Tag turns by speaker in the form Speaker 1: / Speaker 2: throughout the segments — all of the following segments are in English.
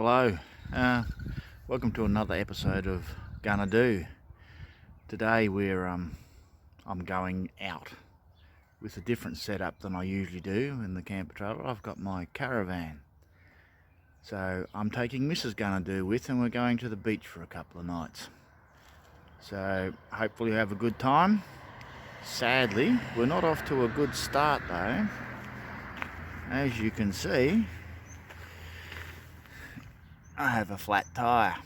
Speaker 1: Hello, welcome to another episode of Gonna Do. Today I'm going out with a different setup than I usually do in the camper trailer. I've got my caravan, so I'm taking Mrs. Gonna Do with, and we're going to the beach for a couple of nights. So hopefully have a good time. Sadly, we're not off to a good start though. As you can see, I have a flat tyre.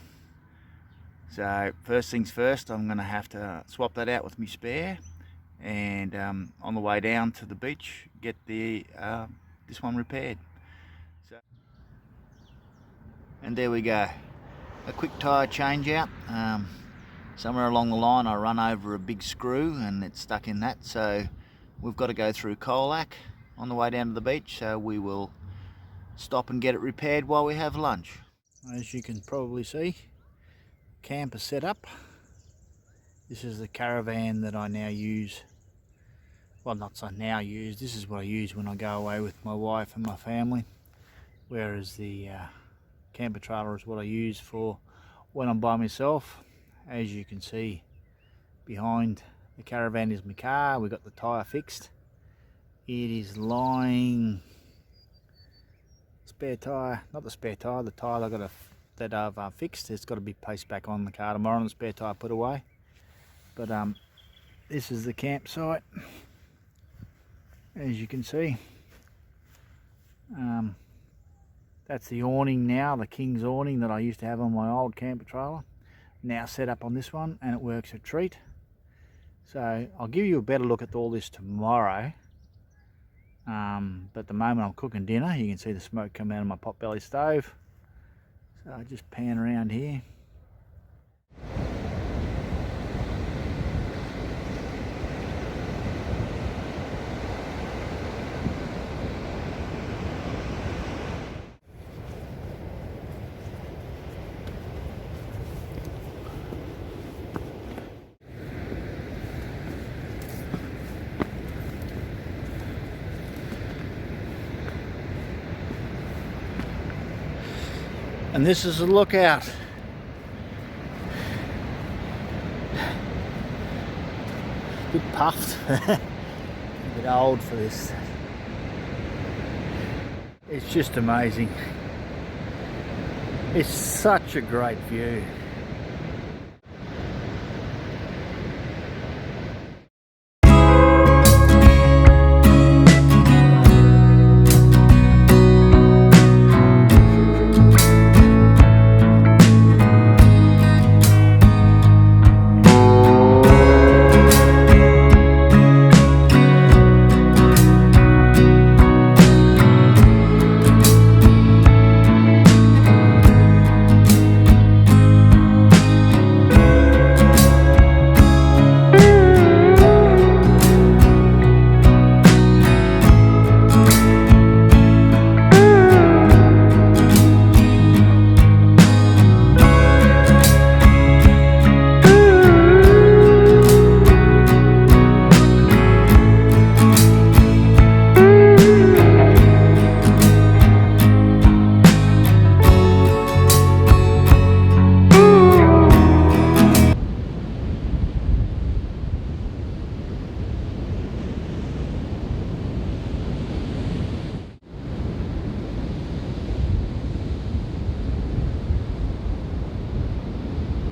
Speaker 1: So first things first, I'm going to have to swap that out with my spare, and on the way down to the beach get this one repaired. And there we go, a quick tyre change out. Somewhere along the line I run over a big screw and it's stuck in that, so we've got to go through Colac on the way down to the beach, so we will stop and get it repaired while we have lunch. As you can probably see, camper set up. This is the caravan that I now use. Well, not so now use, this is what I use when I go away with my wife and my family. Whereas the camper trailer is what I use for when I'm by myself. As you can see, behind the caravan is my car. We've got the tyre fixed. It is lying... spare tyre, not the spare tyre, the tyre that I've fixed. It's got to be placed back on the car tomorrow and the spare tyre put away. But this is the campsite, as you can see. That's the awning now, the King's awning that I used to have on my old camper trailer. Now set up on this one, and it works a treat. So I'll give you a better look at all this tomorrow. But at the moment I'm cooking dinner. You can see the smoke coming out of my potbelly stove. So I just pan around here. And this is a lookout. A bit puffed, a bit old for this. It's just amazing. It's such a great view.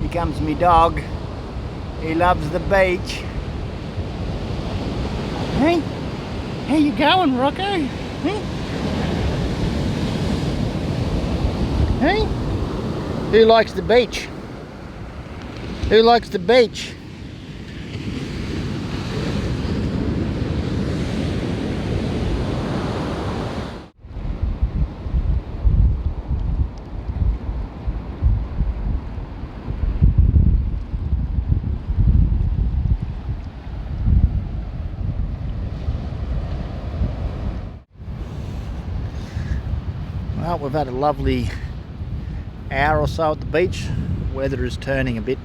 Speaker 1: Here comes me dog. He loves the beach. Hey, how you going, Rocco? Hey? Hey? Who likes the beach? Who likes the beach? Well, we've had a lovely hour or so at the beach. Weather is turning a bit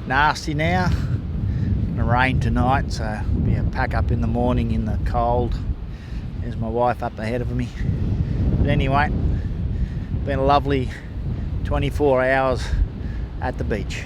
Speaker 1: nasty now. It's gonna rain tonight, so it'll be a pack up in the morning in the cold. There's my wife up ahead of me. But anyway, been a lovely 24 hours at the beach.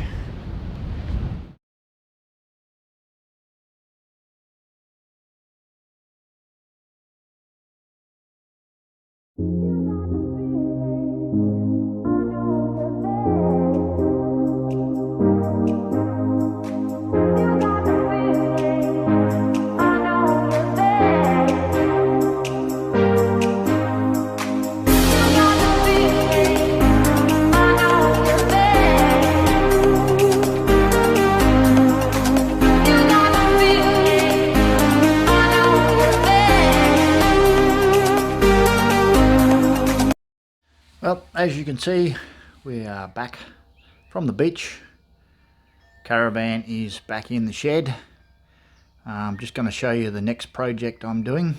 Speaker 1: Well, as you can see, we are back from the beach. Caravan is back in the shed. I'm just going to show you the next project I'm doing.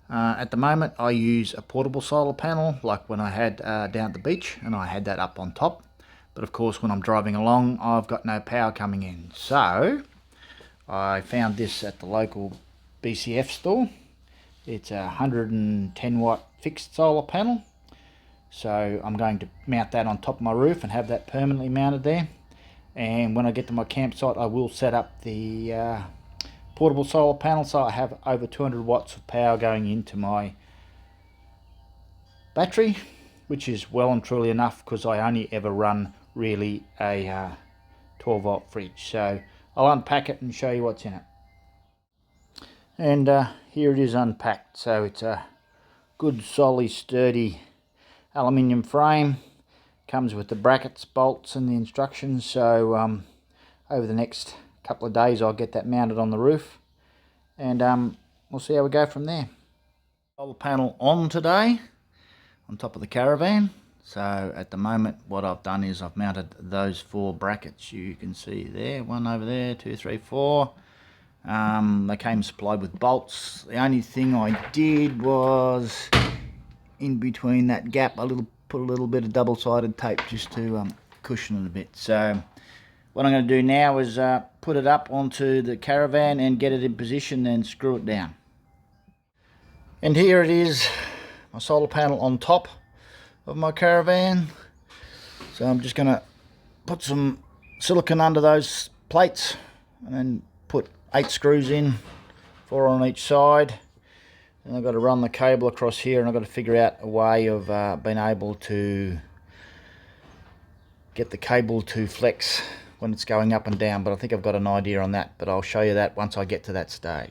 Speaker 1: At the moment I use a portable solar panel like when I had down at the beach, and I had that up on top. But of course when I'm driving along I've got no power coming in. So I found this at the local BCF store. It's a 110 watt fixed solar panel. So I'm going to mount that on top of my roof and have that permanently mounted there. And when I get to my campsite I will set up the portable solar panel so I have over 200 watts of power going into my battery, which is well and truly enough because I only ever run really a 12 volt fridge. So I'll unpack it and show you what's in it. And here it is unpacked. So it's a good solid sturdy aluminium frame, comes with the brackets, bolts and the instructions. So over the next couple of days I'll get that mounted on the roof, and we'll see how we go from there. Solar panel on today on top of the Caravan. So at the moment what I've done is I've mounted those 4 brackets you can see there, one over there, 2, 3, 4. They came supplied with bolts. The only thing I did was in between that gap put a little bit of double-sided tape just to cushion it a bit. So what I'm going to do now is put it up onto the Caravan and get it in position and screw it down. And here it is, my solar panel on top of my Caravan. So I'm just going to put some silicone under those plates and then put 8 screws in, 4 on each side. And I've got to run the cable across here, and I've got to figure out a way of being able to get the cable to flex when it's going up and down. But I think I've got an idea on that, but I'll show you that once I get to that stage.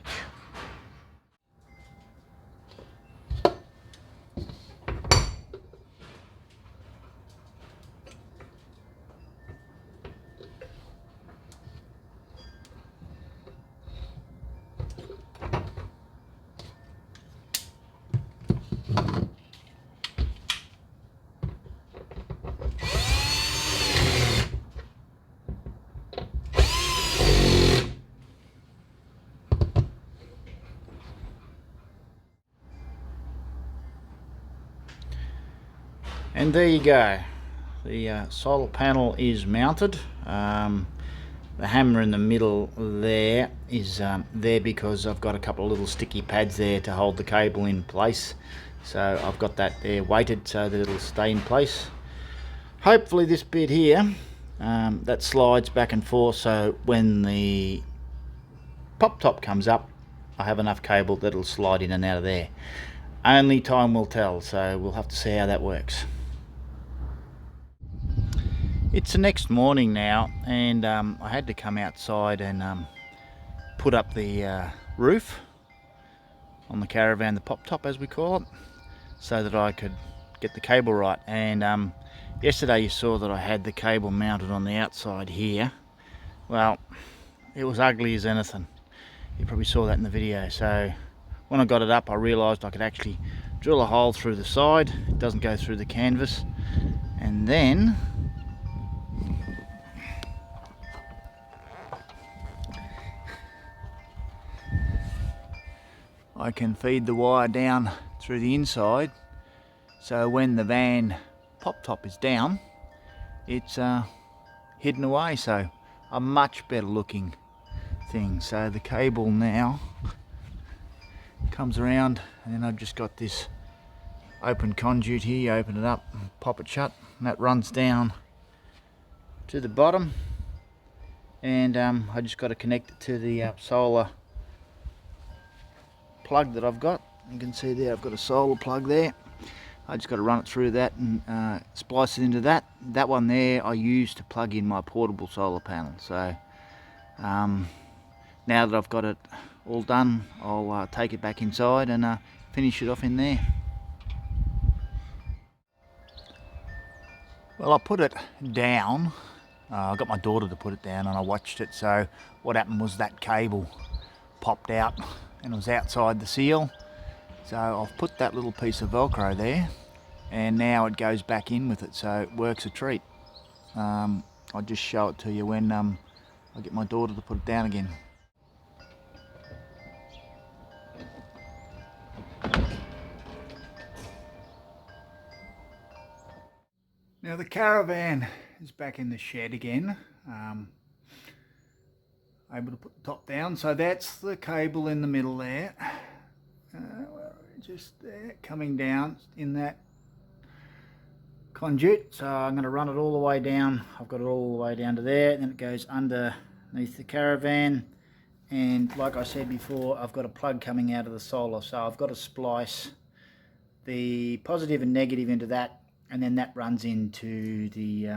Speaker 1: And there you go, the solar panel is mounted. The hammer in the middle there is there because I've got a couple of little sticky pads there to hold the cable in place. So I've got that there weighted so that it'll stay in place. Hopefully this bit here, that slides back and forth, so when the pop top comes up I have enough cable that'll slide in and out of there. Only time will tell, so we'll have to see how that works. It's the next morning now, and I had to come outside and put up the roof on the Caravan, the pop top as we call it, so that I could get the cable right. And yesterday you saw that I had the cable mounted on the outside here. Well, it was ugly as anything. You probably saw that in the video. So when I got it up I realised I could actually drill a hole through the side. It doesn't go through the canvas, and then I can feed the wire down through the inside, so when the van pop top is down it's hidden away, so a much better looking thing. So the cable now comes around, and then I've just got this open conduit here. You open it up and pop it shut, and that runs down to the bottom, and I just got to connect it to the solar plug that I've got. You can see there I've got a solar plug there. I just got to run it through that and splice it into that. That one there I use to plug in my portable solar panel. So now that I've got it all done, I'll take it back inside and finish it off in there. Well, I put it down. I got my daughter to put it down and I watched it. So what happened was that cable popped out and it was outside the seal. So I've put that little piece of Velcro there and now it goes back in with it, so it works a treat. I'll just show it to you when I get my daughter to put it down again. Now the Caravan is back in the shed again. Able to put the top down, so that's the cable in the middle there. Just there, coming down in that conduit. So I'm going to run it all the way down. I've got it all the way down to there, and then it goes underneath the Caravan. And like I said before, I've got a plug coming out of the solar, so I've got to splice the positive and negative into that, and then that runs into the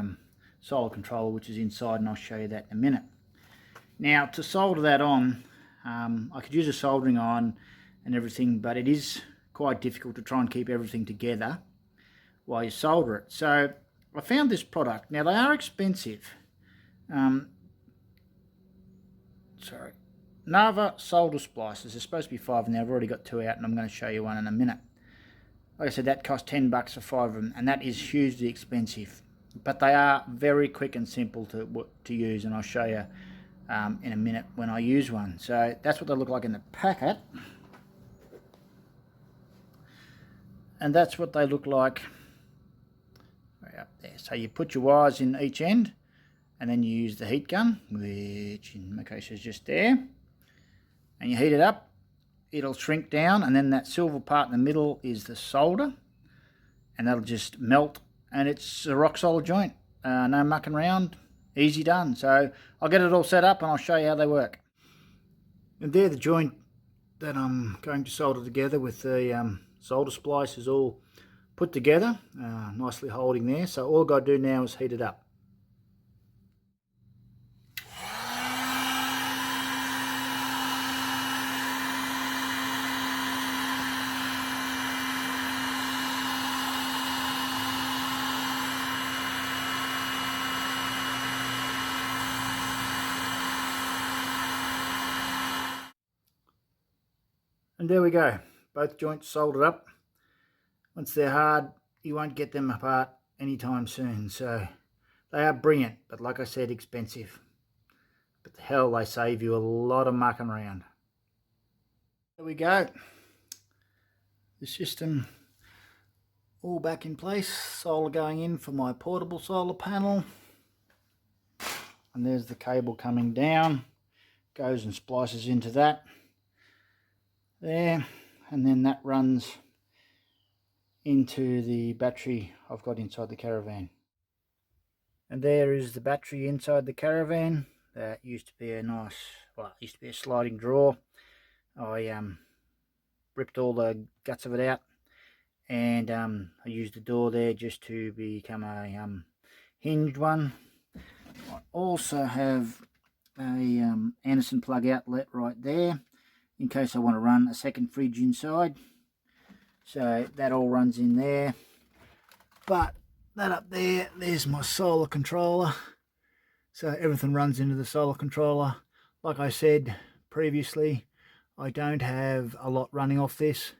Speaker 1: solar controller, which is inside, and I'll show you that in a minute. Now, to solder that on, I could use a soldering iron and everything, but it is quite difficult to try and keep everything together while you solder it. So I found this product. Now, they are expensive. Nava solder splicers. There's supposed to be 5 in there. I've already got 2 out, and I'm going to show you one in a minute. Like I said, that cost $10 for 5 of them, and that is hugely expensive. But they are very quick and simple to use, and I'll show you in a minute when I use one. So that's what they look like in the packet, and that's what they look like right up there. So you put your wires in each end, and then you use the heat gun, which in my case is just there, and you heat it up. It'll shrink down, and then that silver part in the middle is the solder, and that'll just melt, and it's a rock solid joint. No mucking around, easy done. So I'll get it all set up and I'll show you how they work. And there, the joint that I'm going to solder together with the solder splice is all put together, nicely holding there. So all I've got to do now is heat it up. And there we go, both joints soldered up. Once they're hard, you won't get them apart anytime soon. So they are brilliant, but like I said, expensive. But the hell, they save you a lot of mucking around. There we go. The system all back in place. Solar going in for my portable solar panel. And there's the cable coming down. Goes and splices into that. There, and then that runs into the battery I've got inside the Caravan. And there is the battery inside the Caravan. That used to be a nice, well, it used to be a sliding drawer. I ripped all the guts of it out, and I used the door there just to become a hinged one. I also have a Anderson plug outlet right there, in case I want to run a second fridge inside. So that all runs in there. But that up there, there's my solar controller. So everything runs into the solar controller. Like I said previously, I don't have a lot running off this.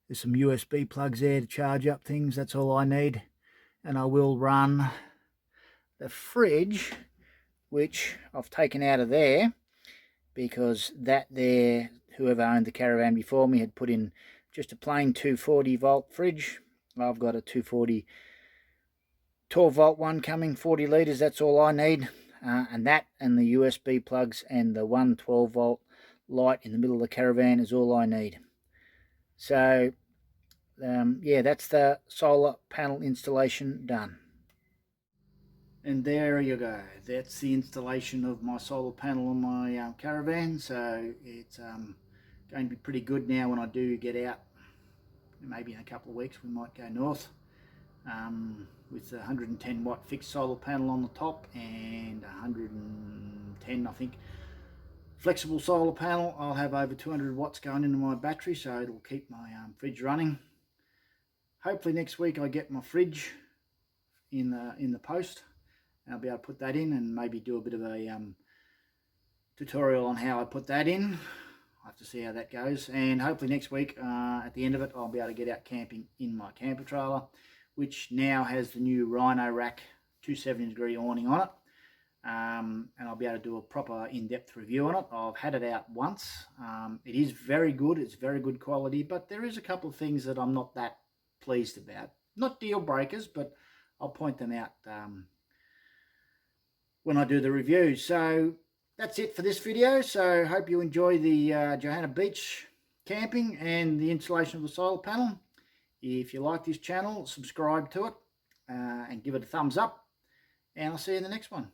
Speaker 1: There's some USB plugs there to charge up things. That's all I need. And I will run the fridge, which I've taken out of there, because that there, whoever owned the Caravan before me had put in just a plain 240 volt fridge. I've got a 240 12 volt one coming, 40 litres, that's all I need. And that and the USB plugs and the 112 volt light in the middle of the Caravan is all I need. So yeah, that's the solar panel installation done. And there you go. That's the installation of my solar panel on my Caravan. So it's going to be pretty good now when I do get out. Maybe in a couple of weeks we might go north with a 110 watt fixed solar panel on the top and 110, I think, flexible solar panel. I'll have over 200 watts going into my battery, so it'll keep my fridge running. Hopefully next week I get my fridge in the post. I'll be able to put that in and maybe do a bit of a tutorial on how I put that in. I'll have to see how that goes. And hopefully next week, at the end of it, I'll be able to get out camping in my camper trailer, which now has the new Rhino Rack 270-degree awning on it. And I'll be able to do a proper in-depth review on it. I've had it out once. It is very good. It's very good quality, but there is a couple of things that I'm not that pleased about. Not deal breakers, but I'll point them out when I do the review. So that's it for this video. So hope you enjoy the Johanna Beach camping and the installation of the solar panel. If you like this channel, subscribe to it and give it a thumbs up, and I'll see you in the next one.